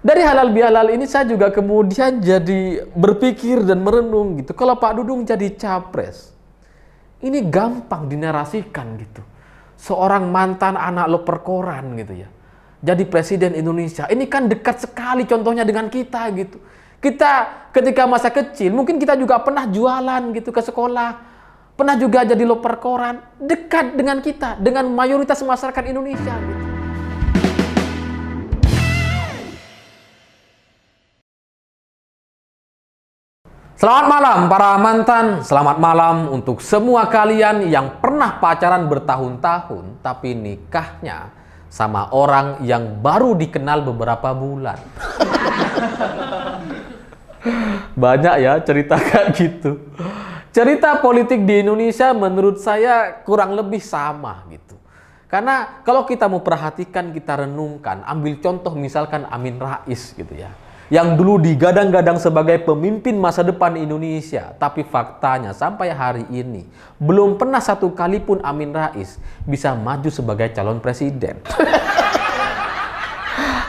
Dari halal bihalal ini saya juga kemudian jadi berpikir dan merenung gitu. Kalau Pak Dudung jadi capres, ini gampang dinarasikan gitu. Seorang mantan anak loper koran gitu ya, jadi presiden Indonesia. Ini kan dekat sekali contohnya dengan kita gitu. Kita ketika masa kecil, mungkin kita juga pernah jualan gitu ke sekolah. Pernah juga jadi loper koran. Dekat dengan kita, dengan mayoritas masyarakat Indonesia gitu. Selamat malam para mantan, selamat malam untuk semua kalian yang pernah pacaran bertahun-tahun tapi nikahnya sama orang yang baru dikenal beberapa bulan. Banyak ya cerita kayak gitu. Cerita politik di Indonesia menurut saya kurang lebih sama gitu. Karena kalau kita mau perhatikan, kita renungkan, ambil contoh misalkan Amin Rais gitu ya, yang dulu digadang-gadang sebagai pemimpin masa depan Indonesia, tapi faktanya sampai hari ini belum pernah satu kali pun Amin Rais bisa maju sebagai calon presiden.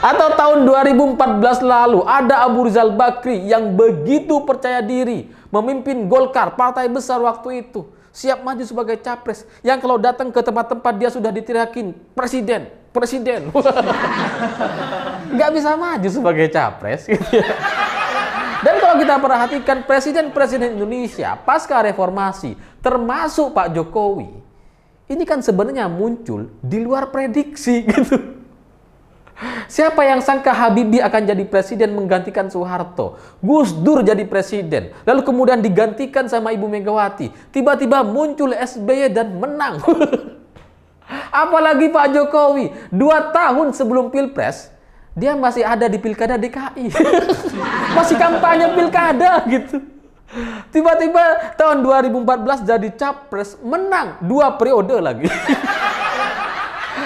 Atau tahun 2014 lalu ada Abu Rizal Bakri yang begitu percaya diri memimpin Golkar, partai besar waktu itu, siap maju sebagai capres, yang kalau datang ke tempat-tempat dia sudah ditirakin presiden, presiden. Nggak bisa maju sebagai capres gitu ya. Dan kalau kita perhatikan presiden-presiden Indonesia pasca reformasi, termasuk Pak Jokowi, ini kan sebenarnya muncul di luar prediksi gitu. Siapa yang sangka Habibie akan jadi presiden menggantikan Soeharto, Gus Dur jadi presiden, lalu kemudian digantikan sama Ibu Megawati, tiba-tiba muncul SBY dan menang. Apalagi Pak Jokowi, 2 tahun sebelum Pilpres, dia masih ada di Pilkada DKI. Masih kampanye Pilkada gitu. Tiba-tiba tahun 2014 jadi capres, menang 2 periode lagi.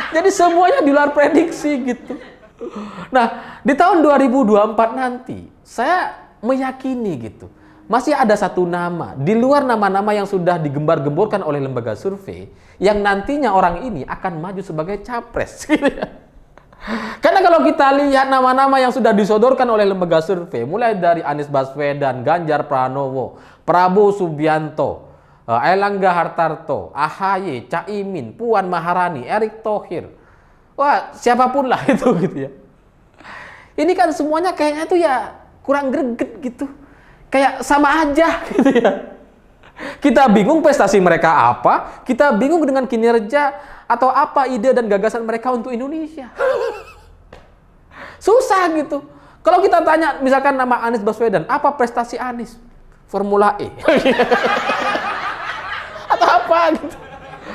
Jadi semuanya di luar prediksi gitu. Nah, di tahun 2024 nanti, saya meyakini gitu, masih ada satu nama, di luar nama-nama yang sudah digembar-gemborkan oleh lembaga survei, yang nantinya orang ini akan maju sebagai capres. Karena kalau kita lihat nama-nama yang sudah disodorkan oleh lembaga survei, mulai dari Anies Baswedan, Ganjar Pranowo, Prabowo Subianto, Airlangga Hartarto, AHY, Caimin, Puan Maharani, Erick Thohir, wah siapapun lah itu gitu ya. Ini kan semuanya kayaknya tuh ya kurang greget gitu, kayak sama aja gitu ya. Kita bingung prestasi mereka apa, kita bingung dengan kinerja atau apa ide dan gagasan mereka untuk Indonesia. Susah gitu. Kalau kita tanya misalkan nama Anies Baswedan, apa prestasi Anies? Formula E. Atau apa gitu.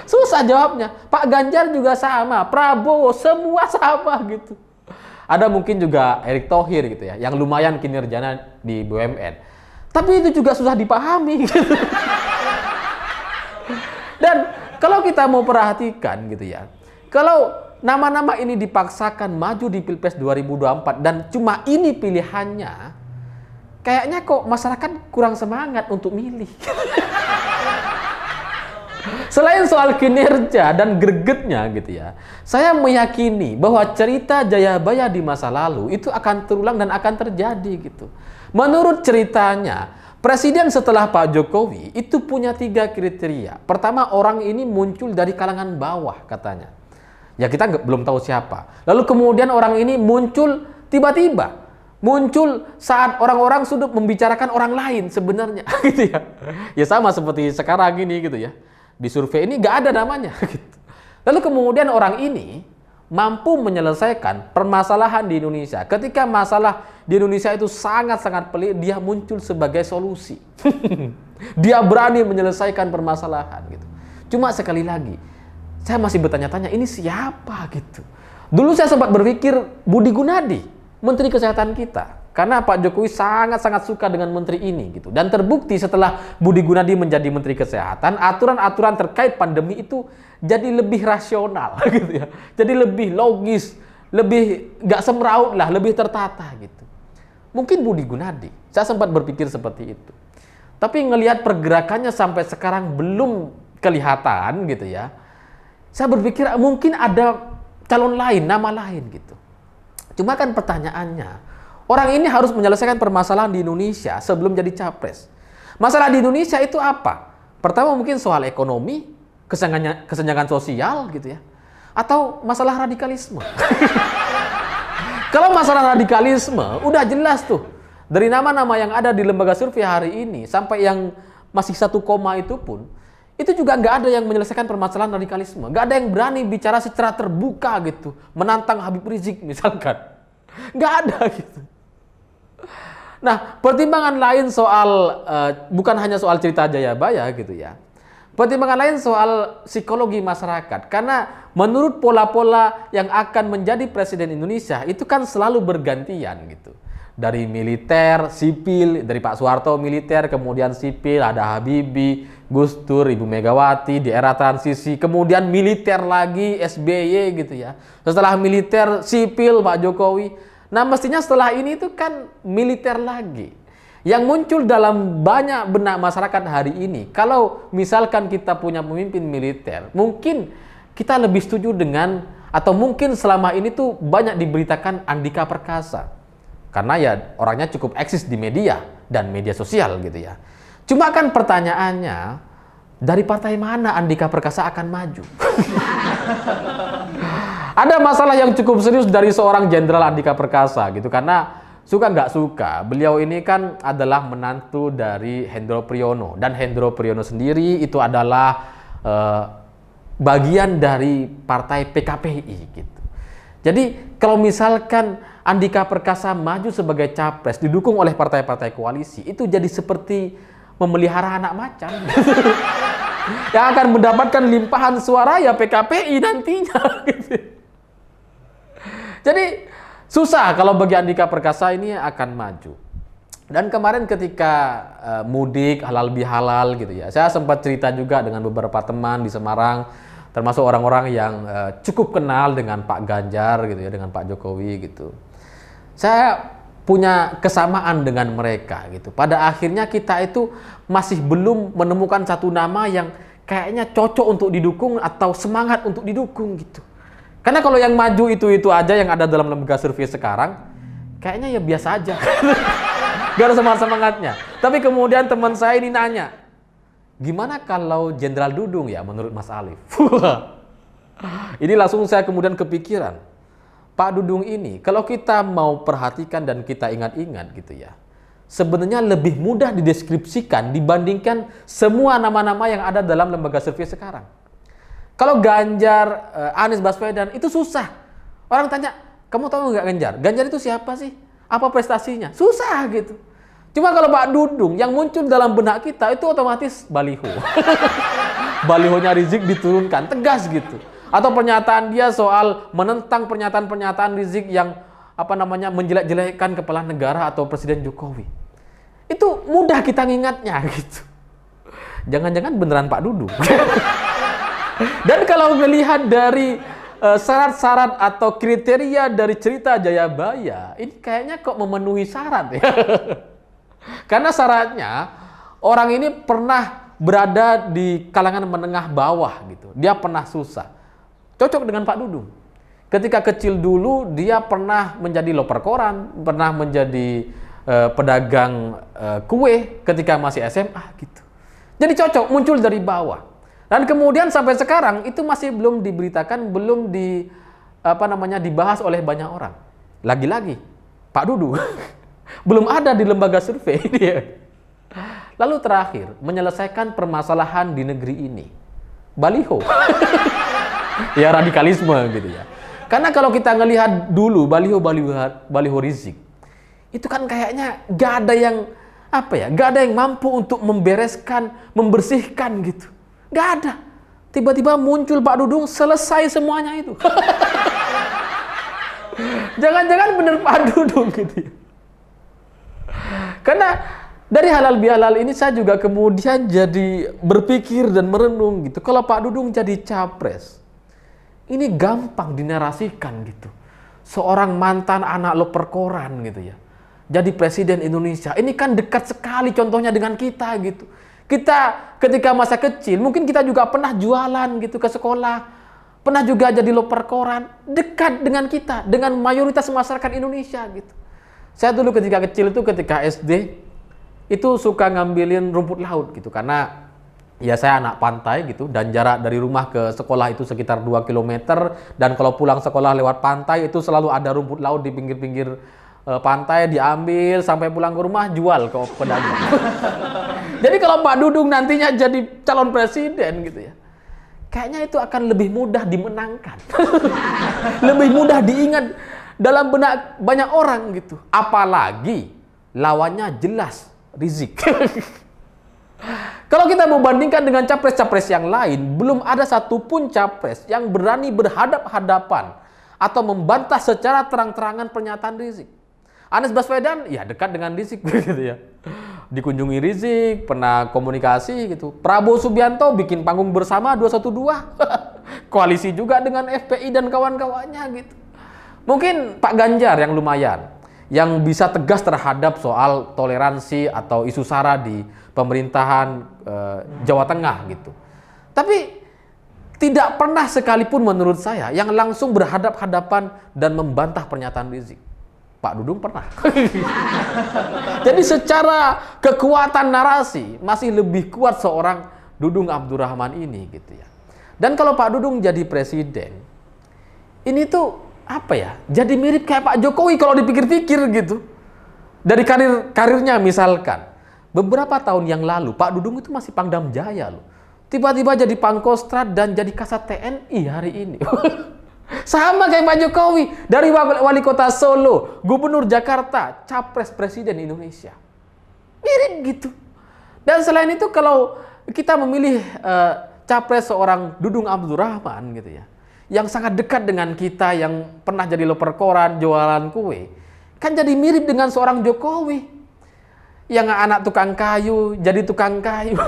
Susah jawabnya. Pak Ganjar juga sama, Prabowo, semua sama gitu. Ada mungkin juga Erick Thohir gitu ya, yang lumayan kinerjanya di BUMN. Tapi itu juga susah dipahami gitu. Dan kalau kita mau perhatikan gitu ya, kalau nama-nama ini dipaksakan maju di Pilpres 2024 dan cuma ini pilihannya, kayaknya kok masyarakat kurang semangat untuk milih. Selain soal kinerja dan gregetnya gitu ya, saya meyakini bahwa cerita Jayabaya di masa lalu itu akan terulang dan akan terjadi gitu. Menurut ceritanya, presiden setelah Pak Jokowi itu punya 3 kriteria. Pertama, orang ini muncul dari kalangan bawah katanya. Ya kita belum tahu siapa. Lalu kemudian orang ini muncul tiba-tiba. Muncul saat orang-orang sudah membicarakan orang lain sebenarnya gitu ya. Ya sama seperti sekarang ini gitu ya. Di survei ini nggak ada namanya gitu. Lalu kemudian orang ini mampu menyelesaikan permasalahan di Indonesia. Ketika masalah di Indonesia itu sangat-sangat pelik, dia muncul sebagai solusi. Dia berani menyelesaikan permasalahan gitu. Cuma sekali lagi, saya masih bertanya-tanya, ini siapa gitu. Dulu saya sempat berpikir Budi Gunadi, Menteri Kesehatan kita. Karena Pak Jokowi sangat-sangat suka dengan menteri ini gitu. Dan terbukti setelah Budi Gunadi menjadi Menteri Kesehatan, aturan-aturan terkait pandemi itu jadi lebih rasional gitu ya. Jadi lebih logis, lebih nggak semraut lah, lebih tertata gitu. Mungkin Budi Gunadi, saya sempat berpikir seperti itu. Tapi ngelihat pergerakannya sampai sekarang belum kelihatan gitu ya. Saya berpikir mungkin ada calon lain, nama lain gitu. Cuma kan pertanyaannya, orang ini harus menyelesaikan permasalahan di Indonesia sebelum jadi capres. Masalah di Indonesia itu apa? Pertama mungkin soal ekonomi, kesenjangan sosial gitu ya. Atau masalah radikalisme. Kalau masalah radikalisme, udah jelas tuh. Dari nama-nama yang ada di lembaga survei hari ini, sampai yang masih 1 koma itu pun, itu juga nggak ada yang menyelesaikan permasalahan radikalisme. Nggak ada yang berani bicara secara terbuka gitu. Menantang Habib Rizik misalkan. Nggak ada gitu. Nah, pertimbangan lain soal, bukan hanya soal cerita Jayabaya gitu ya. Pertimbangan lain soal psikologi masyarakat. Karena menurut pola-pola yang akan menjadi presiden Indonesia, itu kan selalu bergantian gitu. Dari militer, sipil, dari Pak Soeharto militer, kemudian sipil, ada Habibie, Gus Dur, Ibu Megawati, di era transisi, kemudian militer lagi, SBY gitu ya. Setelah militer, sipil, Pak Jokowi. Nah mestinya setelah ini itu kan militer lagi. Yang muncul dalam banyak benak masyarakat hari ini, kalau misalkan kita punya pemimpin militer, mungkin kita lebih setuju dengan, atau mungkin selama ini tuh banyak diberitakan Andika Perkasa. Karena ya orangnya cukup eksis di media dan media sosial gitu ya. Cuma kan pertanyaannya, dari partai mana Andika Perkasa akan maju? Ada masalah yang cukup serius dari seorang Jenderal Andika Perkasa gitu, karena suka nggak suka, beliau ini kan adalah menantu dari Hendro Priyono, dan Hendro Priyono sendiri itu adalah bagian dari partai PKPI gitu. Jadi kalau misalkan Andika Perkasa maju sebagai capres didukung oleh partai-partai koalisi, itu jadi seperti memelihara anak macan yang akan mendapatkan limpahan suara ya PKPI nantinya gitu. Jadi susah kalau bagi Andika Perkasa ini akan maju. Dan kemarin ketika mudik halal bihalal gitu ya, saya sempat cerita juga dengan beberapa teman di Semarang, termasuk orang-orang yang cukup kenal dengan Pak Ganjar gitu ya, dengan Pak Jokowi gitu. Saya punya kesamaan dengan mereka gitu. Pada akhirnya kita itu masih belum menemukan satu nama yang kayaknya cocok untuk didukung atau semangat untuk didukung gitu. Karena kalau yang maju itu aja yang ada dalam lembaga survei sekarang, kayaknya ya biasa aja. Gak ada semangat-semangatnya. Tapi kemudian teman saya ini nanya, gimana kalau Jenderal Dudung ya menurut Mas Alif? Ini langsung saya kemudian kepikiran, Pak Dudung ini kalau kita mau perhatikan dan kita ingat-ingat gitu ya, sebenarnya lebih mudah dideskripsikan dibandingkan semua nama-nama yang ada dalam lembaga survei sekarang. Kalau Ganjar, Anies Baswedan itu susah. Orang tanya, kamu tahu nggak Ganjar? Ganjar itu siapa sih? Apa prestasinya? Susah gitu. Cuma kalau Pak Dudung yang muncul dalam benak kita itu otomatis baliho. Balihonya Rizik diturunkan, tegas gitu. Atau pernyataan dia soal menentang pernyataan-pernyataan Rizik yang menjelek-jelekkan kepala negara atau Presiden Jokowi. Itu mudah kita ngingatnya gitu. Jangan-jangan beneran Pak Dudung. Dan kalau melihat dari syarat-syarat atau kriteria dari cerita Jayabaya, ini kayaknya kok memenuhi syarat ya. Karena syaratnya orang ini pernah berada di kalangan menengah bawah gitu. Dia pernah susah. Cocok dengan Pak Dudung. Ketika kecil dulu dia pernah menjadi loper koran, pernah menjadi pedagang kue ketika masih SMA gitu. Jadi cocok, muncul dari bawah. Dan kemudian sampai sekarang itu masih belum diberitakan, belum dibahas oleh banyak orang. Lagi-lagi Pak Dudung belum ada di lembaga survei dia. Lalu terakhir, menyelesaikan permasalahan di negeri ini. Baliho. Ya radikalisme gitu ya. Karena kalau kita ngelihat dulu baliho Rizik, itu kan kayaknya gak ada yang gak ada yang mampu untuk membereskan, membersihkan gitu. Gak ada. Tiba-tiba muncul Pak Dudung, selesai semuanya itu. Jangan-jangan bener Pak Dudung gitu ya. Karena dari halal bihalal ini saya juga kemudian jadi berpikir dan merenung gitu. Kalau Pak Dudung jadi capres, ini gampang dinarasikan gitu. Seorang mantan anak loper koran gitu ya, jadi presiden Indonesia. Ini kan dekat sekali contohnya dengan kita gitu. Kita ketika masa kecil mungkin kita juga pernah jualan gitu ke sekolah, pernah juga jadi loper koran, dekat dengan kita, dengan mayoritas masyarakat Indonesia gitu. Saya dulu ketika kecil itu, ketika SD, itu suka ngambilin rumput laut gitu. Karena ya saya anak pantai gitu, dan jarak dari rumah ke sekolah itu sekitar 2 kilometer. Dan kalau pulang sekolah lewat pantai itu selalu ada rumput laut di pinggir-pinggir pantai, diambil sampai pulang ke rumah, jual ke pedagang. Jadi kalau Pak Dudung nantinya jadi calon presiden gitu ya, kayaknya itu akan lebih mudah dimenangkan. Lebih mudah diingat dalam benak banyak orang gitu. Apalagi lawannya jelas Rizik. Kalau kita membandingkan dengan capres-capres yang lain, belum ada satupun capres yang berani berhadap-hadapan atau membantah secara terang-terangan pernyataan Rizik. Anies Baswedan ya dekat dengan Rizik gitu ya. Dikunjungi Rizik, pernah komunikasi gitu. Prabowo Subianto bikin panggung bersama 212. Koalisi juga dengan FPI dan kawan-kawannya gitu. Mungkin Pak Ganjar yang lumayan, yang bisa tegas terhadap soal toleransi atau isu SARA di pemerintahan Jawa Tengah gitu. Tapi tidak pernah sekalipun menurut saya yang langsung berhadap-hadapan dan membantah pernyataan Rizik. Pak Dudung pernah. Jadi secara kekuatan narasi masih lebih kuat seorang Dudung Abdurrahman ini gitu ya. Dan kalau Pak Dudung jadi presiden, ini tuh apa ya? Jadi mirip kayak Pak Jokowi kalau dipikir-pikir gitu. Dari karirnya misalkan, beberapa tahun yang lalu Pak Dudung itu masih Pangdam Jaya loh. Tiba-tiba jadi Pangkostrat dan jadi Kasat TNI hari ini. Sama kayak Pak Jokowi, dari wali kota Solo, gubernur Jakarta, capres presiden Indonesia. Mirip gitu. Dan selain itu kalau kita memilih capres seorang Dudung Abdurrahman gitu ya, yang sangat dekat dengan kita, yang pernah jadi loper koran, jualan kue, kan jadi mirip dengan seorang Jokowi. Yang anak tukang kayu, jadi tukang kayu.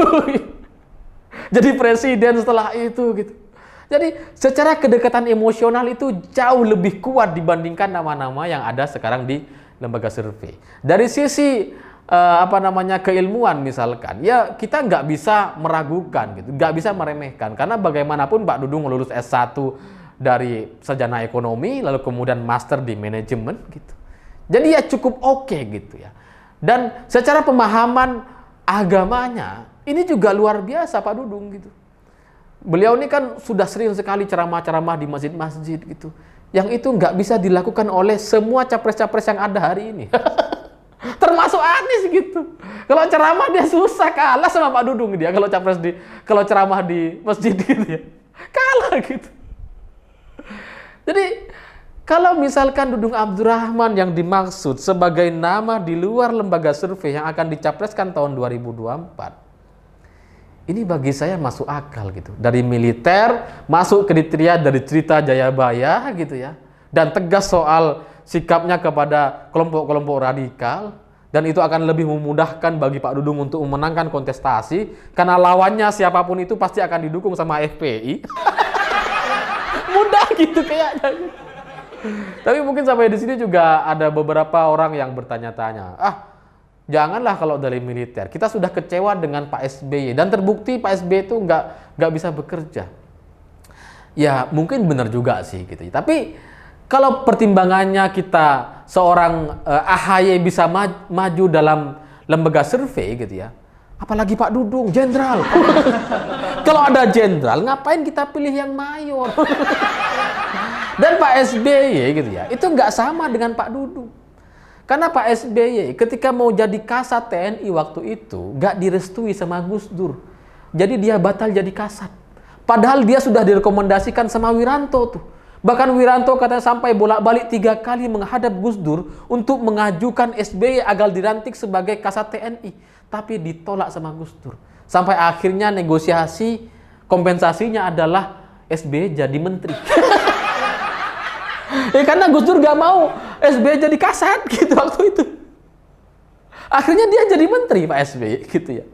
Jadi presiden setelah itu gitu. Jadi secara kedekatan emosional itu jauh lebih kuat dibandingkan nama-nama yang ada sekarang di lembaga survei. Dari sisi keilmuan misalkan, ya kita nggak bisa meragukan gitu, nggak bisa meremehkan, karena bagaimanapun Pak Dudung lulus S1 dari sarjana ekonomi, lalu kemudian master di manajemen gitu. Jadi ya cukup oke gitu ya. Dan secara pemahaman agamanya ini juga luar biasa Pak Dudung gitu. Beliau ini kan sudah sering sekali ceramah-ceramah di masjid-masjid gitu, yang itu nggak bisa dilakukan oleh semua capres-capres yang ada hari ini. Termasuk Anies gitu. Kalau ceramah dia susah, kalah sama Pak Dudung dia. Kalau ceramah di masjid gitu ya, kalah gitu. Jadi kalau misalkan Dudung Abdurrahman yang dimaksud sebagai nama di luar lembaga survei yang akan dicapreskan tahun 2024, ini bagi saya masuk akal gitu. Dari militer masuk kriteria dari cerita Jayabaya gitu ya, dan tegas soal sikapnya kepada kelompok-kelompok radikal, dan itu akan lebih memudahkan bagi Pak Dudung untuk memenangkan kontestasi karena lawannya siapapun itu pasti akan didukung sama FPI. Mudah gitu kayaknya. Tapi mungkin sampai di sini juga ada beberapa orang yang bertanya-tanya, janganlah kalau dari militer. Kita sudah kecewa dengan Pak SBY dan terbukti Pak SBY itu nggak bisa bekerja. Ya mungkin benar juga sih gitu. Tapi kalau pertimbangannya kita seorang AHY bisa maju dalam lembaga survei gitu ya, apalagi Pak Dudung, jenderal. Kalau ada jenderal, ngapain kita pilih yang mayor? Dan Pak SBY gitu ya, itu nggak sama dengan Pak Dudung. Karena Pak SBY ketika mau jadi Kasat TNI waktu itu nggak direstui sama Gus Dur. Jadi dia batal jadi Kasat. Padahal dia sudah direkomendasikan sama Wiranto tuh. Bahkan Wiranto katanya sampai bolak-balik 3 kali menghadap Gus Dur untuk mengajukan SBY agar dilantik sebagai Kasat TNI. Tapi ditolak sama Gus Dur. Sampai akhirnya negosiasi kompensasinya adalah SBY jadi menteri. Karena Gus Dur gak mau SBY jadi Kasat gitu waktu itu. Akhirnya dia jadi menteri Pak SBY gitu ya.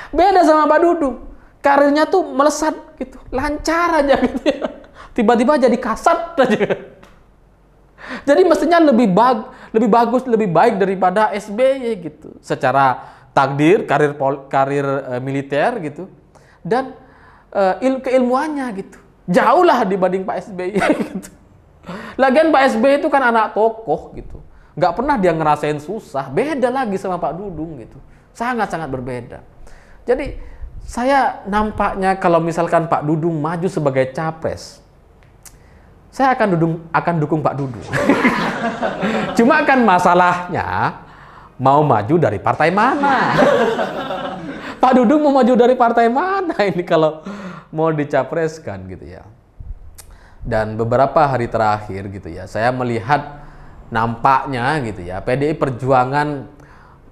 Beda sama Pak Dudung. Karirnya tuh melesat gitu, lancar aja gitu ya. Tiba-tiba jadi Kasat aja. Jadi mestinya lebih bagus, lebih baik daripada SBY gitu. Secara takdir, karir militer gitu. Dan keilmuannya gitu. Jauh lah dibanding Pak SBY gitu. Lagian Pak SBY itu kan anak tokoh gitu. Nggak pernah dia ngerasain susah. Beda lagi sama Pak Dudung gitu. Sangat-sangat berbeda. Jadi saya nampaknya kalau misalkan Pak Dudung maju sebagai capres, saya akan dukung Pak Dudung. Cuma kan masalahnya mau maju dari partai mana? Pak Dudung mau maju dari partai mana ini kalau mau dicapreskan gitu ya. Dan beberapa hari terakhir gitu ya, saya melihat nampaknya gitu ya, PDI Perjuangan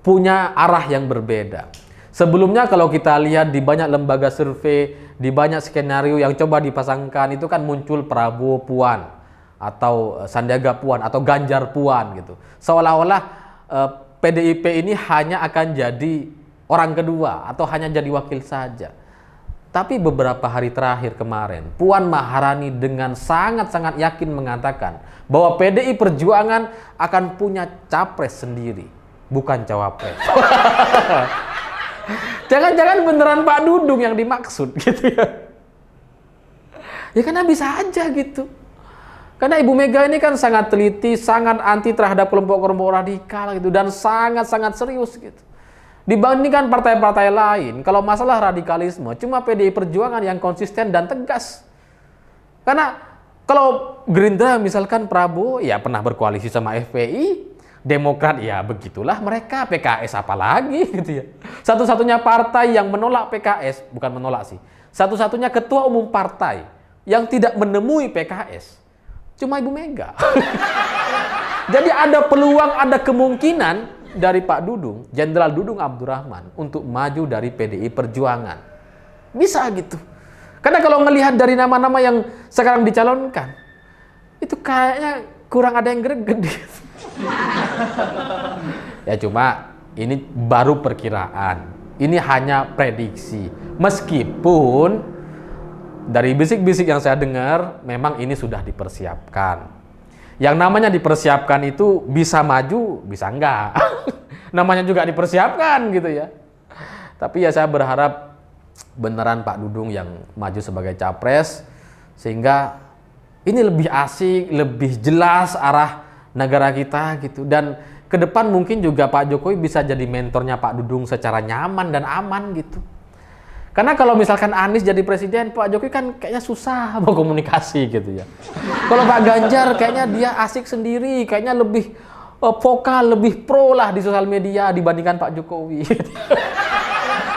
punya arah yang berbeda. Sebelumnya kalau kita lihat di banyak lembaga survei, di banyak skenario yang coba dipasangkan itu kan muncul Prabowo Puan atau Sandiaga Puan atau Ganjar Puan gitu. Seolah-olah PDIP ini hanya akan jadi orang kedua atau hanya jadi wakil saja. Tapi beberapa hari terakhir kemarin, Puan Maharani dengan sangat-sangat yakin mengatakan bahwa PDI Perjuangan akan punya capres sendiri, bukan cawapres. Jangan-jangan beneran Pak Dudung yang dimaksud gitu ya. Ya karena bisa aja gitu. Karena Ibu Mega ini kan sangat teliti, sangat anti terhadap kelompok-kelompok radikal gitu, dan sangat-sangat serius gitu. Dibandingkan partai-partai lain, kalau masalah radikalisme, cuma PDI Perjuangan yang konsisten dan tegas. Karena kalau Gerindra misalkan Prabowo, ya pernah berkoalisi sama FPI, Demokrat ya begitulah mereka, PKS apalagi gitu ya. Satu-satunya partai yang menolak PKS, bukan menolak sih, satu-satunya ketua umum partai yang tidak menemui PKS, cuma Ibu Mega. Jadi ada peluang, ada kemungkinan dari Pak Dudung, Jenderal Dudung Abdurrahman untuk maju dari PDI Perjuangan. Bisa gitu. Karena kalau ngelihat dari nama-nama yang sekarang dicalonkan, itu kayaknya kurang ada yang greget. Ya cuma ini baru perkiraan. Ini hanya prediksi. Meskipun dari bisik-bisik yang saya dengar, memang ini sudah dipersiapkan. Yang namanya dipersiapkan itu bisa maju, bisa enggak. Namanya juga dipersiapkan gitu ya. Tapi ya saya berharap beneran Pak Dudung yang maju sebagai capres, sehingga ini lebih asik, lebih jelas arah negara kita gitu. Dan ke depan mungkin juga Pak Jokowi bisa jadi mentornya Pak Dudung secara nyaman dan aman gitu. Karena kalau misalkan Anies jadi presiden, Pak Jokowi kan kayaknya susah mau komunikasi gitu ya. Kalau Pak Ganjar kayaknya dia asik sendiri, kayaknya lebih vokal, lebih pro lah di sosial media dibandingkan Pak Jokowi.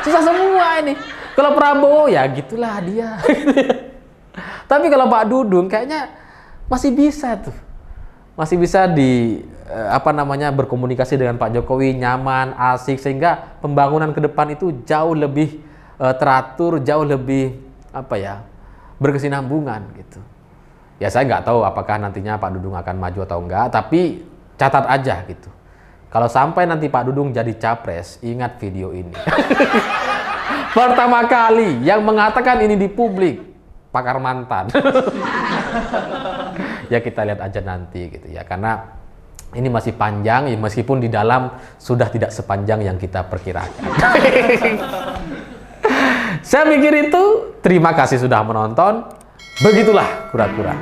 Susah semua ini. Kalau Prabowo ya gitulah dia. Tapi kalau Pak Dudung kayaknya masih bisa tuh. Masih bisa berkomunikasi dengan Pak Jokowi nyaman, asik, sehingga pembangunan ke depan itu jauh lebih teratur, jauh lebih berkesinambungan gitu. Ya saya nggak tahu apakah nantinya Pak Dudung akan maju atau enggak, tapi catat aja gitu. Kalau sampai nanti Pak Dudung jadi capres, ingat video ini. Pertama kali yang mengatakan ini di publik, pakar mantan. Ya kita lihat aja nanti gitu ya, karena ini masih panjang ya, meskipun di dalam sudah tidak sepanjang yang kita perkirakan. Saya mikir itu. Terima kasih sudah menonton. Begitulah kura-kura.